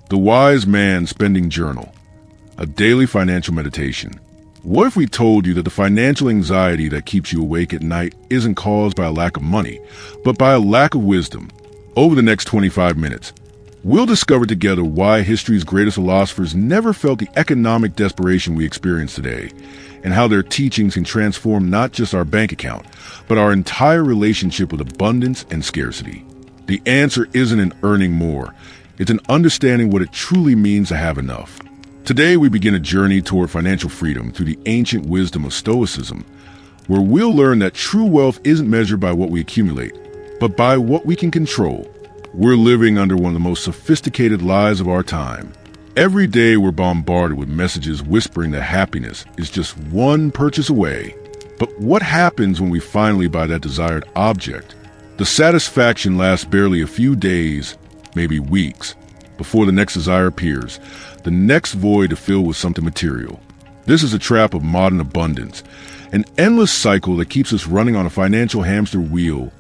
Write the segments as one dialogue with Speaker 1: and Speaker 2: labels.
Speaker 1: The Wise Man's Spending Journal, a daily financial meditation. What if we told you that the financial anxiety that keeps you awake at night isn't caused by a lack of money, but by a lack of wisdom? Over the next 25 minutes, we'll discover together why history's greatest philosophers never felt the economic desperation we experience today, and how their teachings can transform not just our bank account, but our entire relationship with abundance and scarcity. The answer isn't in earning more. It's in understanding what it truly means to have enough. Today, we begin a journey toward financial freedom through the ancient wisdom of Stoicism, where we'll learn that true wealth isn't measured by what we accumulate, but by what we can control. We're living under one of the most sophisticated lies of our time. Every day, we're bombarded with messages whispering that happiness is just one purchase away. But what happens when we finally buy that desired object? The satisfaction lasts barely a few days, maybe weeks, before the next desire appears, the next void to fill with something material. This is a trap of modern abundance, an endless cycle that keeps us running on a financial hamster wheel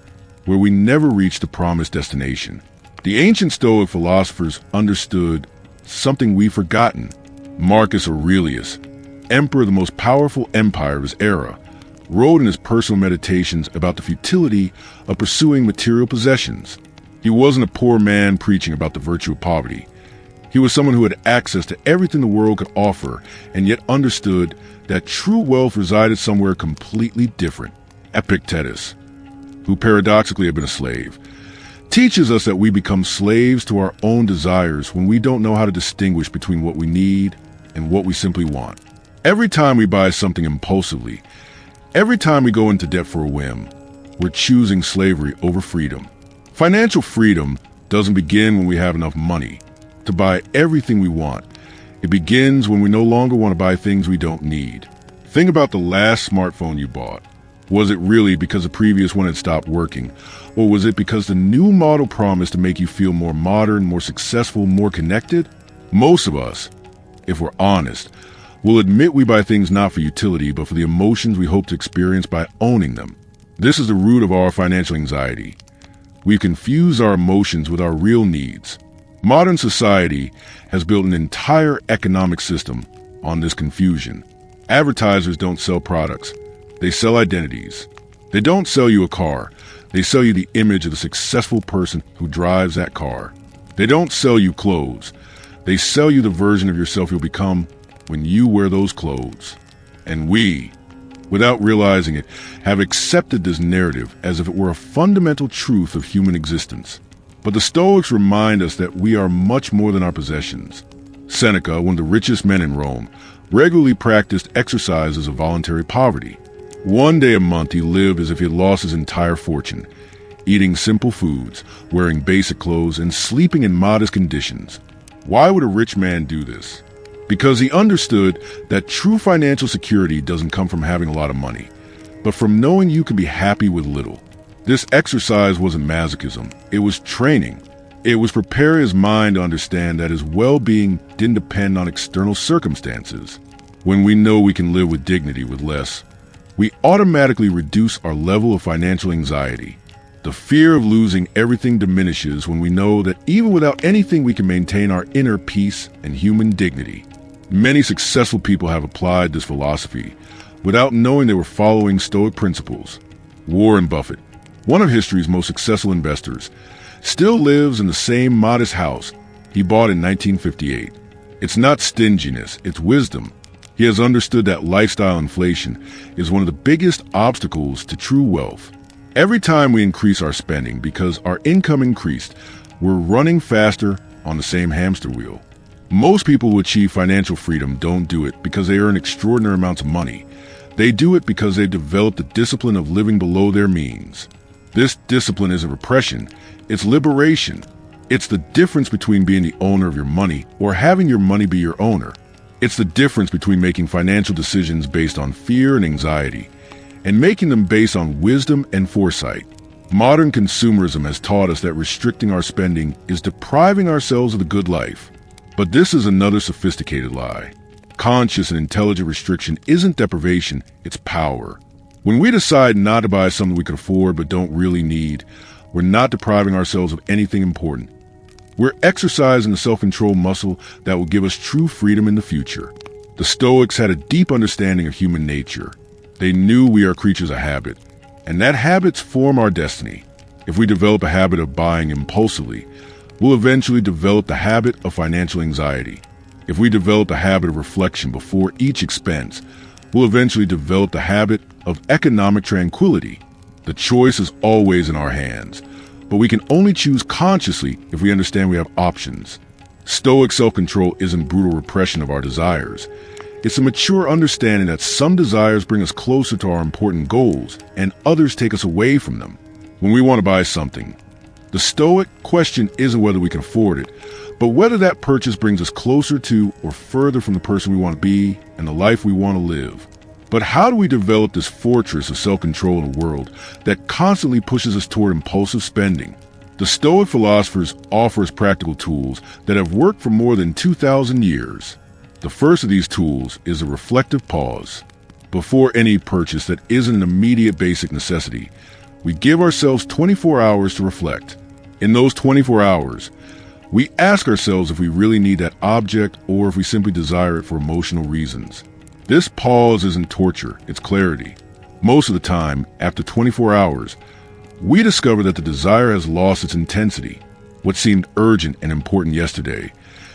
Speaker 1: where we never reach the promised destination. The ancient Stoic philosophers understood something we've forgotten. Marcus Aurelius, emperor of the most powerful empire of his era, wrote in his personal meditations about the futility of pursuing material possessions. He wasn't a poor man preaching about the virtue of poverty. He was someone who had access to everything the world could offer, and yet understood that true wealth resided somewhere completely different. Epictetus, who paradoxically had been a slave, teaches us that we become slaves to our own desires when we don't know how to distinguish between what we need and what we simply want. Every time we buy something impulsively, every time we go into debt for a whim, we're choosing slavery over freedom. Financial freedom doesn't begin when we have enough money to buy everything we want. It begins when we no longer want to buy things we don't need. Think about the last smartphone you bought. Was it really because the previous one had stopped working? Or was it because the new model promised to make you feel more modern, more successful, more connected? Most of us, if we're honest, will admit we buy things not for utility, but for the emotions we hope to experience by owning them. This is the root of our financial anxiety. We confuse our emotions with our real needs. Modern society has built an entire economic system on this confusion. Advertisers don't sell products. They sell identities. They don't sell you a car. They sell you the image of the successful person who drives that car. They don't sell you clothes. They sell you the version of yourself you'll become when you wear those clothes. And we, without realizing it, have accepted this narrative as if it were a fundamental truth of human existence. But the Stoics remind us that we are much more than our possessions. Seneca, one of the richest men in Rome, regularly practiced exercises of voluntary poverty. One day a month he lived as if he had lost his entire fortune, eating simple foods, wearing basic clothes, and sleeping in modest conditions. Why would a rich man do this? Because he understood that true financial security doesn't come from having a lot of money, but from knowing you can be happy with little. This exercise wasn't masochism, it was training. It was preparing his mind to understand that his well-being didn't depend on external circumstances. When we know we can live with dignity with less, we automatically reduce our level of financial anxiety. The fear of losing everything diminishes when we know that even without anything we can maintain our inner peace and human dignity. Many successful people have applied this philosophy without knowing they were following Stoic principles. Warren Buffett, one of history's most successful investors, still lives in the same modest house he bought in 1958. It's not stinginess, it's wisdom. He has understood that lifestyle inflation is one of the biggest obstacles to true wealth. Every time we increase our spending because our income increased, we're running faster on the same hamster wheel. Most people who achieve financial freedom don't do it because they earn extraordinary amounts of money. They do it because they've developed the discipline of living below their means. This discipline isn't repression, it's liberation. It's the difference between being the owner of your money or having your money be your owner. It's the difference between making financial decisions based on fear and anxiety and making them based on wisdom and foresight. Modern consumerism has taught us that restricting our spending is depriving ourselves of the good life. But this is another sophisticated lie. Conscious and intelligent restriction isn't deprivation, it's power. When we decide not to buy something we can afford but don't really need, we're not depriving ourselves of anything important. We're exercising the self-control muscle that will give us true freedom in the future. The Stoics had a deep understanding of human nature. They knew we are creatures of habit, and that habits form our destiny. If we develop a habit of buying impulsively, we'll eventually develop the habit of financial anxiety. If we develop a habit of reflection before each expense, we'll eventually develop the habit of economic tranquility. The choice is always in our hands, but we can only choose consciously if we understand we have options. Stoic self-control isn't brutal repression of our desires. It's a mature understanding that some desires bring us closer to our important goals and others take us away from them. When we want to buy something, the Stoic question isn't whether we can afford it, but whether that purchase brings us closer to or further from the person we want to be and the life we want to live. But how do we develop this fortress of self-control in a world that constantly pushes us toward impulsive spending? The Stoic philosophers offer us practical tools that have worked for more than 2,000 years. The first of these tools is a reflective pause. Before any purchase that isn't an immediate basic necessity, we give ourselves 24 hours to reflect. In those 24 hours, we ask ourselves if we really need that object or if we simply desire it for emotional reasons. This pause isn't torture, it's clarity. Most of the time, after 24 hours, we discover that the desire has lost its intensity. What seemed urgent and important yesterday,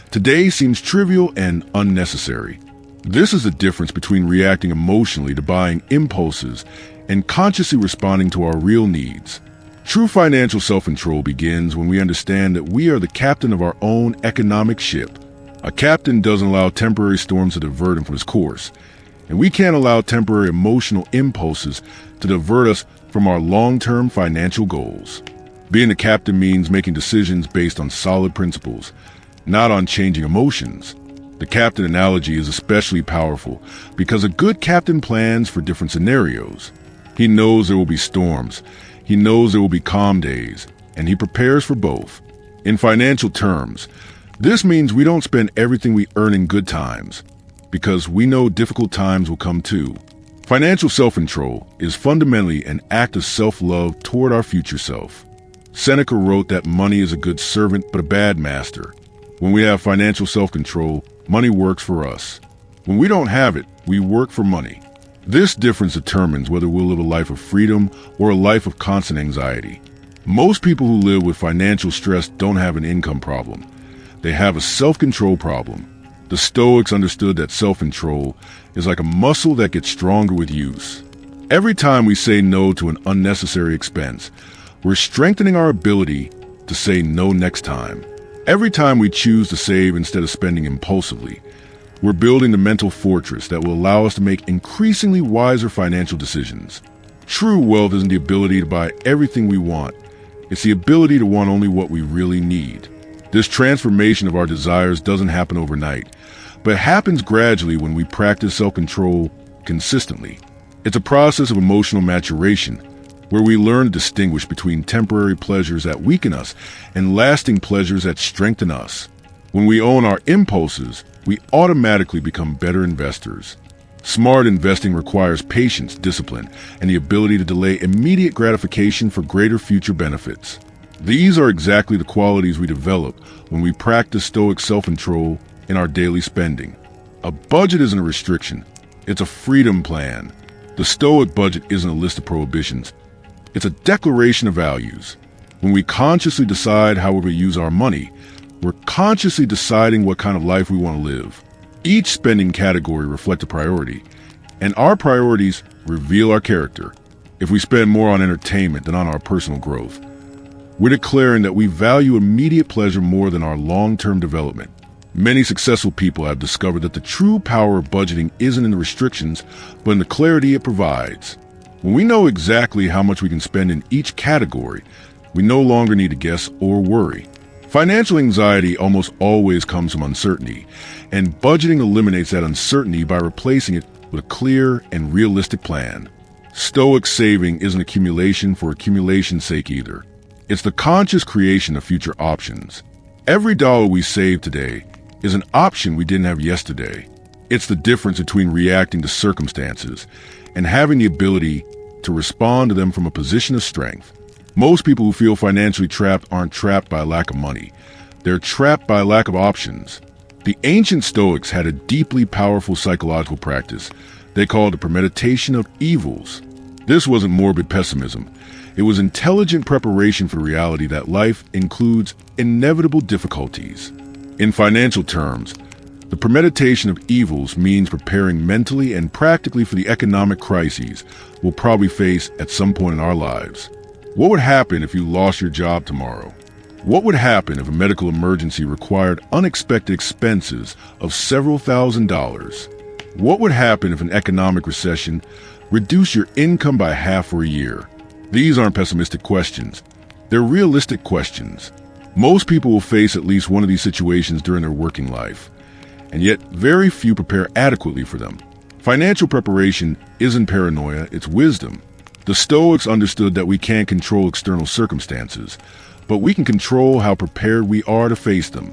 Speaker 1: today seems trivial and unnecessary. This is the difference between reacting emotionally to buying impulses and consciously responding to our real needs. True financial self-control begins when we understand that we are the captain of our own economic ship. A captain doesn't allow temporary storms to divert him from his course, and we can't allow temporary emotional impulses to divert us from our long-term financial goals. Being a captain means making decisions based on solid principles, not on changing emotions. The captain analogy is especially powerful because a good captain plans for different scenarios. He knows there will be storms, he knows there will be calm days, and he prepares for both. In financial terms, this means we don't spend everything we earn in good times, because we know difficult times will come too. Financial self-control is fundamentally an act of self-love toward our future self. Seneca wrote that money is a good servant but a bad master. When we have financial self-control, money works for us. When we don't have it, we work for money. This difference determines whether we'll live a life of freedom or a life of constant anxiety. Most people who live with financial stress don't have an income problem. They have a self-control problem. The Stoics understood that self-control is like a muscle that gets stronger with use. Every time we say no to an unnecessary expense, we're strengthening our ability to say no next time. Every time we choose to save instead of spending impulsively, we're building the mental fortress that will allow us to make increasingly wiser financial decisions. True wealth isn't the ability to buy everything we want. It's the ability to want only what we really need. This transformation of our desires doesn't happen overnight, but happens gradually when we practice self-control consistently. It's a process of emotional maturation, where we learn to distinguish between temporary pleasures that weaken us and lasting pleasures that strengthen us. When we own our impulses, we automatically become better investors. Smart investing requires patience, discipline, and the ability to delay immediate gratification for greater future benefits. These are exactly the qualities we develop when we practice Stoic self-control in our daily spending. A budget isn't a restriction, it's a freedom plan. The Stoic budget isn't a list of prohibitions, it's a declaration of values. When we consciously decide how we're going to use our money, we're consciously deciding what kind of life we want to live. Each spending category reflects a priority, and our priorities reveal our character. If we spend more on entertainment than on our personal growth, we're declaring that we value immediate pleasure more than our long-term development. Many successful people have discovered that the true power of budgeting isn't in the restrictions, but in the clarity it provides. When we know exactly how much we can spend in each category, we no longer need to guess or worry. Financial anxiety almost always comes from uncertainty, and budgeting eliminates that uncertainty by replacing it with a clear and realistic plan. Stoic saving isn't accumulation for accumulation's sake either. It's the conscious creation of future options. Every dollar we save today is an option we didn't have yesterday. It's the difference between reacting to circumstances and having the ability to respond to them from a position of strength. Most people who feel financially trapped aren't trapped by a lack of money, They're trapped by lack of options. The ancient Stoics had a deeply powerful psychological practice they called the premeditation of evils. This wasn't morbid pessimism. It was intelligent preparation for the reality that life includes inevitable difficulties. In financial terms, the premeditation of evils means preparing mentally and practically for the economic crises we'll probably face at some point in our lives. What would happen if you lost your job tomorrow? What would happen if a medical emergency required unexpected expenses of several $1,000s? What would happen if an economic recession reduced your income by half for a year? These aren't pessimistic questions. They're realistic questions. Most people will face at least one of these situations during their working life, and yet very few prepare adequately for them. Financial preparation isn't paranoia, it's wisdom. The Stoics understood that we can't control external circumstances, but we can control how prepared we are to face them.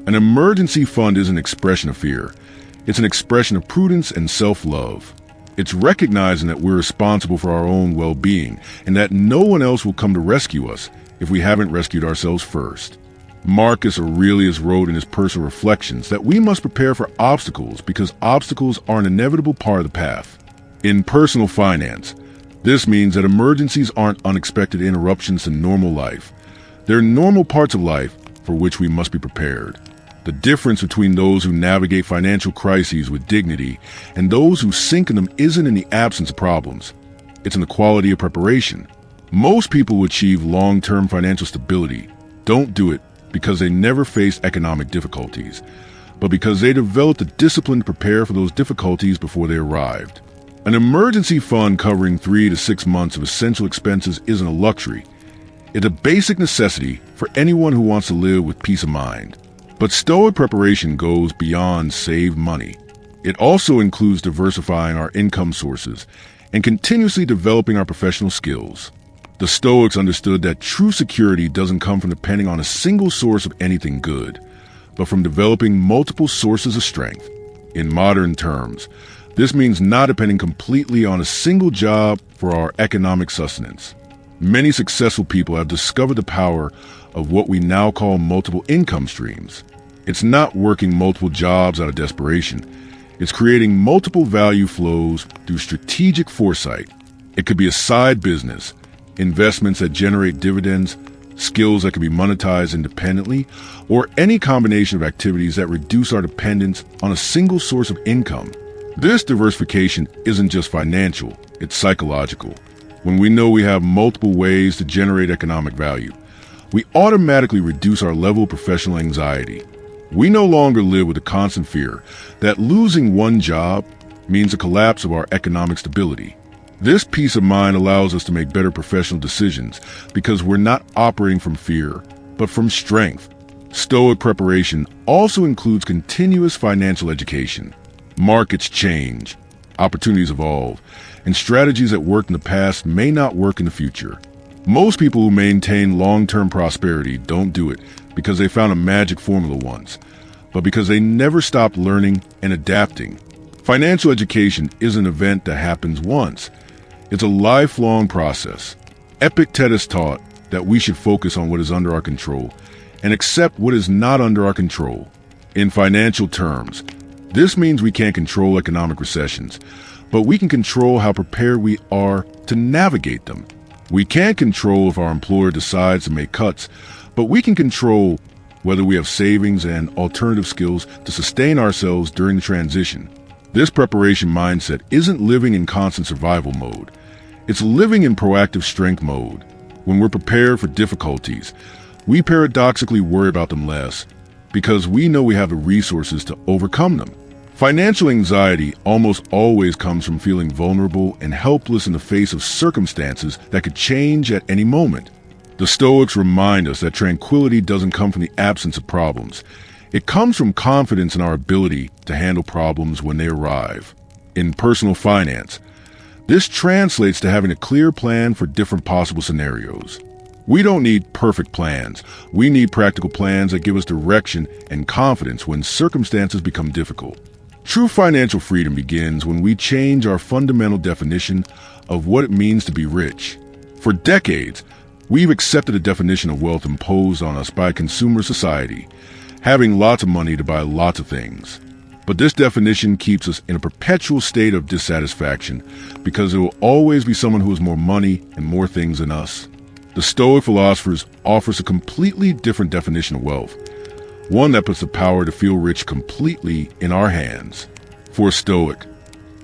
Speaker 1: An emergency fund is an expression of fear. It's an expression of prudence and self-love. It's recognizing that we're responsible for our own well-being and that no one else will come to rescue us if we haven't rescued ourselves first. Marcus Aurelius wrote in his personal reflections that we must prepare for obstacles because obstacles are an inevitable part of the path. In personal finance, this means that emergencies aren't unexpected interruptions to normal life. They're normal parts of life for which we must be prepared. The difference between those who navigate financial crises with dignity and those who sink in them isn't in the absence of problems. It's in the quality of preparation. Most people who achieve long-term financial stability don't do it because they never faced economic difficulties, but because they developed the discipline to prepare for those difficulties before they arrived. An emergency fund covering 3 to 6 months of essential expenses isn't a luxury. It's a basic necessity for anyone who wants to live with peace of mind. But Stoic preparation goes beyond save money. It also includes diversifying our income sources and continuously developing our professional skills. The Stoics understood that true security doesn't come from depending on a single source of anything good, but from developing multiple sources of strength. In modern terms, this means not depending completely on a single job for our economic sustenance. Many successful people have discovered the power of what we now call multiple income streams. It's not working multiple jobs out of desperation. It's creating multiple value flows through strategic foresight. It could be a side business, investments that generate dividends, skills that can be monetized independently, or any combination of activities that reduce our dependence on a single source of income. This diversification isn't just financial, it's psychological. When we know we have multiple ways to generate economic value, we automatically reduce our level of professional anxiety. We no longer live with the constant fear that losing one job means a collapse of our economic stability. This peace of mind allows us to make better professional decisions because we're not operating from fear, but from strength. Stoic preparation also includes continuous financial education. Markets change, opportunities evolve, and strategies that worked in the past may not work in the future. Most people who maintain long-term prosperity don't do it because they found a magic formula once, but because they never stopped learning and adapting. Financial education is an event that happens once. It's a lifelong process. Epictetus taught that we should focus on what is under our control and accept what is not under our control. In financial terms, this means we can't control economic recessions, but we can control how prepared we are to navigate them. We can't control if our employer decides to make cuts, but we can control whether we have savings and alternative skills to sustain ourselves during the transition. This preparation mindset isn't living in constant survival mode. It's living in proactive strength mode. When we're prepared for difficulties, we paradoxically worry about them less because we know we have the resources to overcome them. Financial anxiety almost always comes from feeling vulnerable and helpless in the face of circumstances that could change at any moment. The Stoics remind us that tranquility doesn't come from the absence of problems. It comes from confidence in our ability to handle problems when they arrive. In personal finance, this translates to having a clear plan for different possible scenarios. We don't need perfect plans. We need practical plans that give us direction and confidence when circumstances become difficult. True financial freedom begins when we change our fundamental definition of what it means to be rich. For decades, we've accepted a definition of wealth imposed on us by a consumer society. having lots of money to buy lots of things. But this definition keeps us in a perpetual state of dissatisfaction because there will always be someone who has more money and more things than us. The Stoic philosophers offer us a completely different definition of wealth, one that puts the power to feel rich completely in our hands. For a Stoic,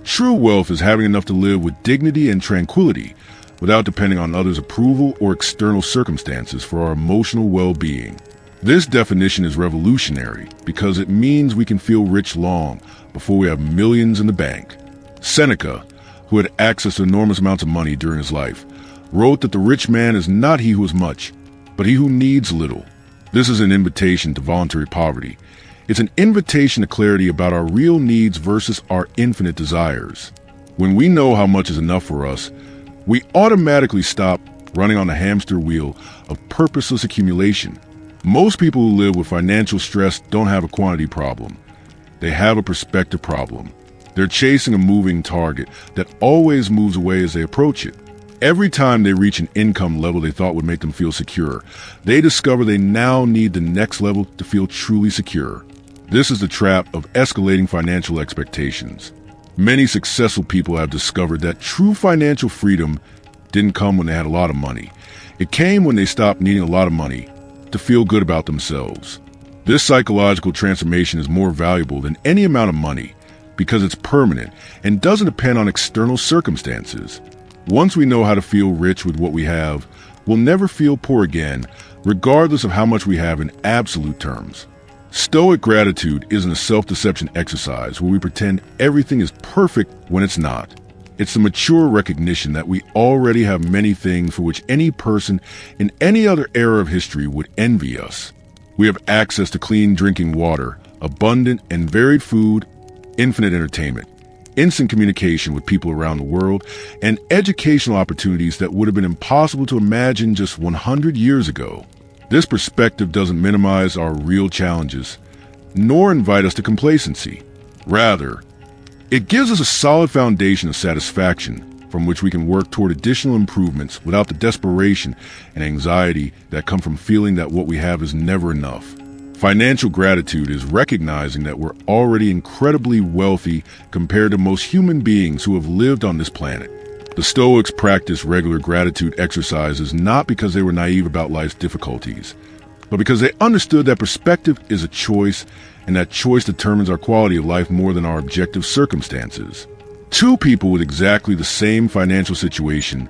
Speaker 1: true wealth is having enough to live with dignity and tranquility without depending on others' approval or external circumstances for our emotional well-being. This definition is revolutionary because it means we can feel rich long before we have millions in the bank. Seneca, who had access to enormous amounts of money during his life, wrote that the rich man is not he who has much, but he who needs little. This is an invitation to voluntary poverty. It's an invitation to clarity about our real needs versus our infinite desires. When we know how much is enough for us, we automatically stop running on the hamster wheel of purposeless accumulation. Most people who live with financial stress don't have a quantity problem. They have a perspective problem. They're chasing a moving target that always moves away as they approach it. Every time they reach an income level they thought would make them feel secure, they discover they now need the next level to feel truly secure. This is the trap of escalating financial expectations. Many successful people have discovered that true financial freedom didn't come when they had a lot of money. It came when they stopped needing a lot of money to feel good about themselves. This psychological transformation is more valuable than any amount of money because it's permanent and doesn't depend on external circumstances. Once we know how to feel rich with what we have, we'll never feel poor again, regardless of how much we have in absolute terms. Stoic gratitude isn't a self-deception exercise where we pretend everything is perfect when it's not. It's the mature recognition that we already have many things for which any person in any other era of history would envy us. We have access to clean drinking water, abundant and varied food, infinite entertainment, instant communication with people around the world, and educational opportunities that would have been impossible to imagine just 100 years ago. This perspective doesn't minimize our real challenges, nor invite us to complacency. Rather, it gives us a solid foundation of satisfaction from which we can work toward additional improvements without the desperation and anxiety that come from feeling that what we have is never enough. Financial gratitude is recognizing that we're already incredibly wealthy compared to most human beings who have lived on this planet. The Stoics practiced regular gratitude exercises not because they were naive about life's difficulties, but because they understood that perspective is a choice, and that choice determines our quality of life more than our objective circumstances. Two people with exactly the same financial situation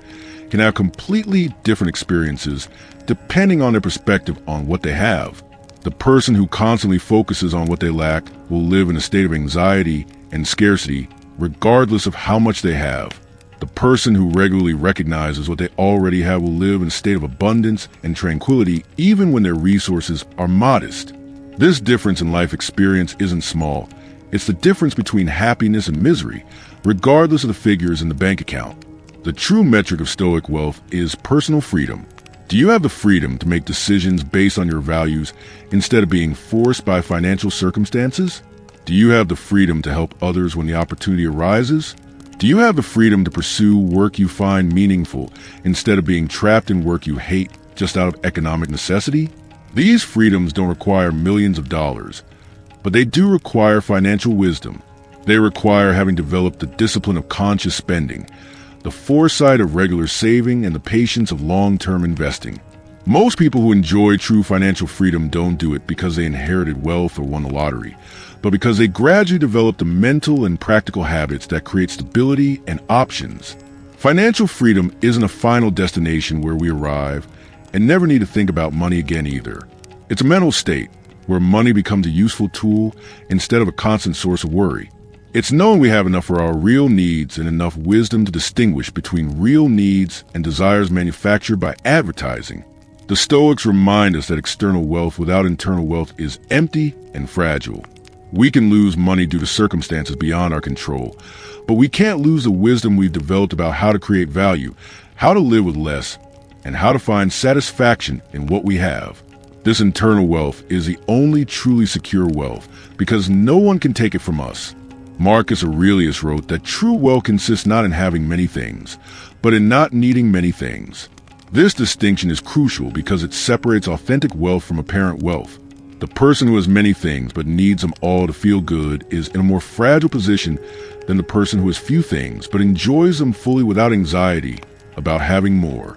Speaker 1: can have completely different experiences depending on their perspective on what they have. The person who constantly focuses on what they lack will live in a state of anxiety and scarcity regardless of how much they have. The person who regularly recognizes what they already have will live in a state of abundance and tranquility even when their resources are modest. This difference in life experience isn't small. It's the difference between happiness and misery, regardless of the figures in the bank account. The true metric of Stoic wealth is personal freedom. Do you have the freedom to make decisions based on your values instead of being forced by financial circumstances? Do you have the freedom to help others when the opportunity arises? Do you have the freedom to pursue work you find meaningful instead of being trapped in work you hate just out of economic necessity? These freedoms don't require millions of dollars, but they do require financial wisdom. They require having developed the discipline of conscious spending, the foresight of regular saving, and the patience of long-term investing. Most people who enjoy true financial freedom don't do it because they inherited wealth or won the lottery, but because they gradually develop the mental and practical habits that create stability and options. Financial freedom isn't a final destination where we arrive and never need to think about money again either. It's a mental state where money becomes a useful tool instead of a constant source of worry. It's knowing we have enough for our real needs and enough wisdom to distinguish between real needs and desires manufactured by advertising. The Stoics remind us that external wealth without internal wealth is empty and fragile. We can lose money due to circumstances beyond our control, but we can't lose the wisdom we've developed about how to create value, how to live with less, and how to find satisfaction in what we have. This internal wealth is the only truly secure wealth because no one can take it from us. Marcus Aurelius wrote that true wealth consists not in having many things, but in not needing many things. This distinction is crucial because it separates authentic wealth from apparent wealth. The person who has many things but needs them all to feel good is in a more fragile position than the person who has few things but enjoys them fully without anxiety about having more.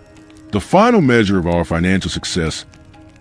Speaker 1: The final measure of our financial success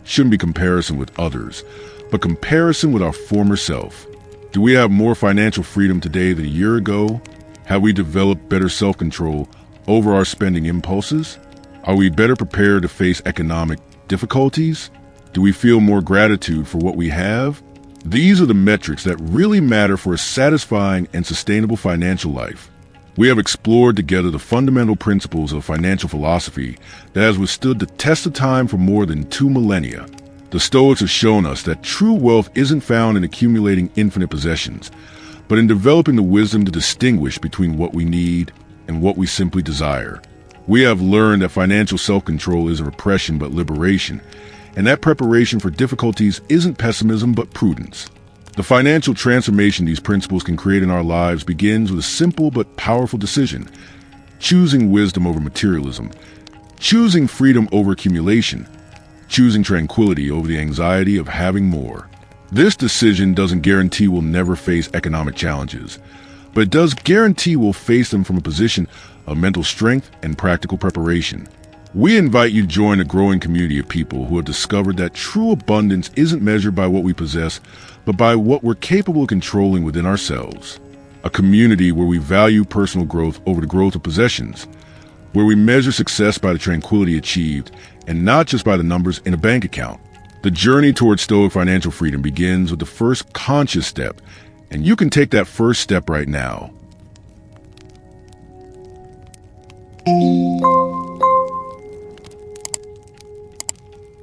Speaker 1: shouldn't be comparison with others, but comparison with our former self. Do we have more financial freedom today than a year ago? Have we developed better self-control over our spending impulses? Are we better prepared to face economic difficulties? Do we feel more gratitude for what we have? These are the metrics that really matter for a satisfying and sustainable financial life. We have explored together the fundamental principles of financial philosophy that has withstood the test of time for more than 2 millennia. The Stoics have shown us that true wealth isn't found in accumulating infinite possessions, but in developing the wisdom to distinguish between what we need and what we simply desire. We have learned that financial self-control isn't repression but liberation, and that preparation for difficulties isn't pessimism but prudence. The financial transformation these principles can create in our lives begins with a simple but powerful decision: choosing wisdom over materialism, choosing freedom over accumulation, choosing tranquility over the anxiety of having more. This decision doesn't guarantee we'll never face economic challenges, but it does guarantee we'll face them from a position of mental strength and practical preparation. We invite you to join a growing community of people who have discovered that true abundance isn't measured by what we possess, but by what we're capable of controlling within ourselves. A community where we value personal growth over the growth of possessions, where we measure success by the tranquility achieved and not just by the numbers in a bank account. The journey towards Stoic financial freedom begins with the first conscious step, and you can take that first step right now.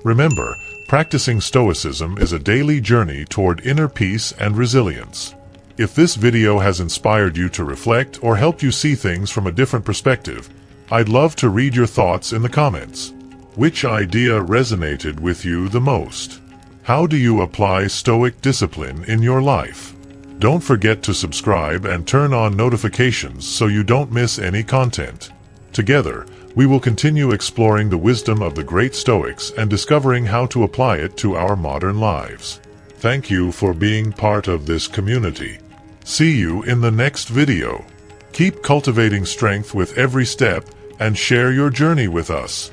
Speaker 2: Remember, practicing Stoicism is a daily journey toward inner peace and resilience. If this video has inspired you to reflect or helped you see things from a different perspective, I'd love to read your thoughts in the comments. Which idea resonated with you the most? How do you apply Stoic discipline in your life? Don't forget to subscribe and turn on notifications so you don't miss any content. Together, we will continue exploring the wisdom of the great Stoics and discovering how to apply it to our modern lives. Thank you for being part of this community. See you in the next video. Keep cultivating strength with every step and share your journey with us.